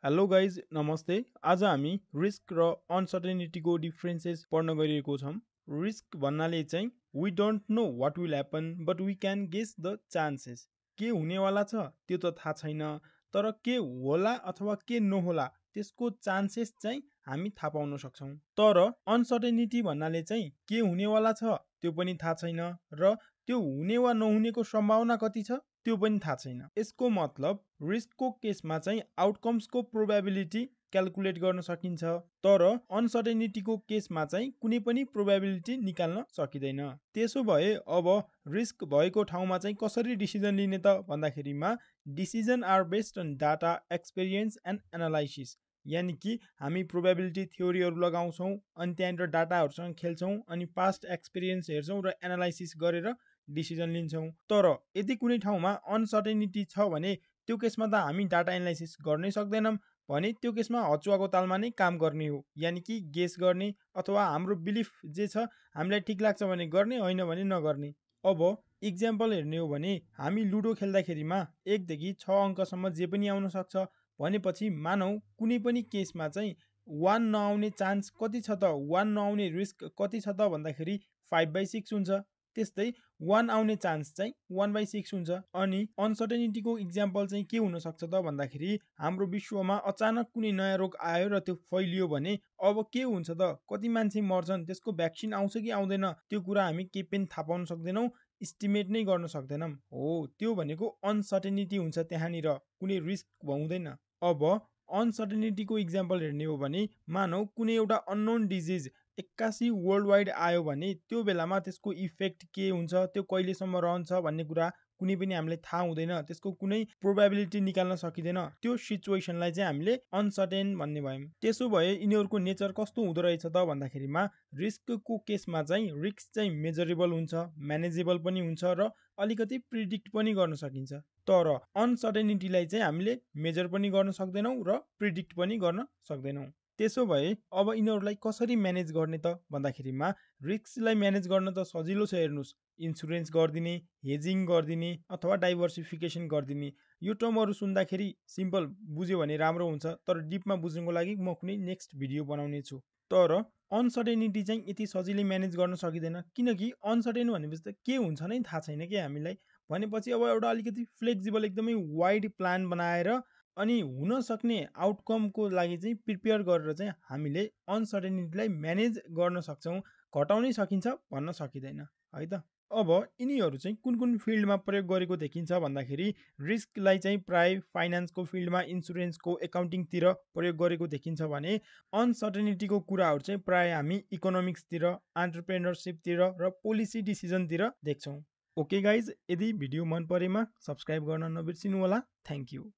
Hello guys नमस्ते। आज हामी रिस्क र अनसर्टेनिटीको डिफ्रेन्सेस पढ्न गइरहेको छौँ। रिस्क भन्नाले चाहिँ we don't know what will happen but we can guess the chances. के हुनेवाला छ त्यो त थाहा छैन, तर के होला अथवा के नहोला त्यसको चान्सेस चाहिँ हामी थाहा पाउन सक्छौँ। तर अनसर्टेनिटी भन्नाले चाहिँ के हुनेवाला छ त्यो पनि थाहा छैन र त्यो हुने वा नहुनेको सम्भावना कति छ त्यो पनि थाहा छैन। यसको मतलब रिस्कको केसमा चाहिँ आउटकम्सको प्रोबेबिलिटी क्यालकुलेट गर्न सकिन्छ, तर अनसर्टेनिटीको केसमा चाहिँ कुनै पनि प्रोबेबिलिटी निकाल्न सकिँदैन। त्यसो भए अब रिस्क भएको ठाउँमा चाहिँ कसरी डिसिजन लिने त भन्दाखेरिमा decision are based on data, experience and analysis. यानि कि हामी प्रोबेबिलिटी थ्योरीहरू लगाउँछौँ, अनि त्यहाँनिर डाटाहरूसँग खेल्छौँ, अनि पास्ट एक्सपिरियन्स हेर्छौँ र एनालाइसिस गरेर डिसिजन लिन्छौँ। तर यदि कुनै ठाउँमा अनसर्टेनिटी छ भने त्यो केसमा त हामी डाटा एनालाइसिस गर्नै सक्दैनौँ भने त्यो केसमा हचुवाको तालमा नै काम गर्ने हो, यानि कि गेस गर्ने अथवा हाम्रो बिलिफ जे छ हामीलाई ठिक लाग्छ भने गर्ने, होइन भने नगर्ने। अब इक्जाम्पल हेर्ने हो भने हामी लुडो खेल्दाखेरिमा 1 देखि 6 अङ्कसम्म जे पनि आउन सक्छ भनेपछि मानौ कुनै पनि केसमा चाहिँ 1 नआउने चान्स कति छ त, 1 नआउने रिस्क कति छ त भन्दाखेरि 5/6 हुन्छ। त्यस्तै 1 आउने चान्स चाहिँ 1/6 हुन्छ। अनि अनसर्टेनिटीको इक्जाम्पल चाहिँ के हुन सक्छ त भन्दाखेरि हाम्रो विश्वमा अचानक कुनै नयाँ रोग आयो र त्यो फैलियो भने अब के हुन्छ त, कति मान्छे मर्छन्, त्यसको भ्याक्सिन आउँछ कि आउँदैन त्यो कुरा हामी केही पनि थाहा पाउन सक्दैनौँ, इस्टिमेट नै गर्न सक्दैनौँ। हो, त्यो भनेको अनसर्टेनिटी हुन्छ, त्यहाँनिर कुनै रिस्क हुँदैन। अब अनसर्टेनिटीको इक्जाम्पल हेर्ने हो भने मानौ कुनै एउटा अननोन डिजिज 81 वर्ल्ड वाइड आयो भने त्यो बेलामा त्यसको इफेक्ट के हुन्छ, त्यो कहिलेसम्म रहन्छ भन्ने कुरा कुनै पनि हामीलाई थाहा हुँदैन, त्यसको कुनै प्रोबेबिलिटी निकाल्न सकिँदैन। त्यो सिचुएसनलाई चाहिँ हामीले अनसर्टेन भन्ने भयौँ। त्यसो भए यिनीहरूको नेचर कस्तो हुँदो रहेछ त भन्दाखेरिमा रिस्कको केसमा चाहिँ रिस्क चाहिँ मेजरेबल हुन्छ, म्यानेजेबल पनि हुन्छ र अलिकति प्रिडिक्ट पनि गर्न सकिन्छ। तर अनसर्टेनिटीलाई चाहिँ हामीले मेजर पनि गर्न सक्दैनौँ र प्रिडिक्ट पनि गर्न सक्दैनौँ। त्यसो भए अब यिनीहरूलाई कसरी म्यानेज गर्ने त भन्दाखेरिमा रिस्कलाई म्यानेज गर्न त सजिलो छ। हेर्नुहोस्, इन्सुरेन्स गरिदिने, हेजिङ गरिदिने अथवा डाइभर्सिफिकेसन गरिदिने। यो टर्महरू सुन्दाखेरि सिम्पल बुझ्यो भने राम्रो हुन्छ, तर डिपमा बुझ्नुको लागि म कुनै नेक्स्ट भिडियो बनाउने छु। तर अनसर्टेनिटी चाहिँ यति सजिलै म्यानेज गर्न सकिँदैन, किनकि अनसर्टेन भनेपछि त के हुन्छ नै थाहा छैन कि हामीलाई। भनेपछि अब एउटा अलिकति फ्लेक्सिबल एकदमै वाइड प्लान बनाएर अनि हुन सक्ने आउटकमको लागि चाहिँ प्रिपेयर गरेर चाहिँ हामीले अनसर्टेनिटीलाई म्यानेज गर्न सक्छौँ। घटाउनै सकिन्छ भन्न सकिँदैन है त। अब यिनीहरू चाहिँ कुन कुन फिल्डमा प्रयोग गरेको देखिन्छ भन्दाखेरि रिस्कलाई चाहिँ प्राय फाइनेन्सको फिल्डमा, इन्सुरेन्सको, एकाउन्टिङतिर प्रयोग गरेको देखिन्छ भने अनसर्टेनिटीको कुराहरू चाहिँ प्राय हामी इकोनोमिक्सतिर, एन्टरप्रेनरसिपतिर र पोलिसी डिसिजनतिर देख्छौँ। ओके गाइज, यदि भिडियो मन परेमा सब्सक्राइब गर्न नबिर्सिनु होला। Thank you.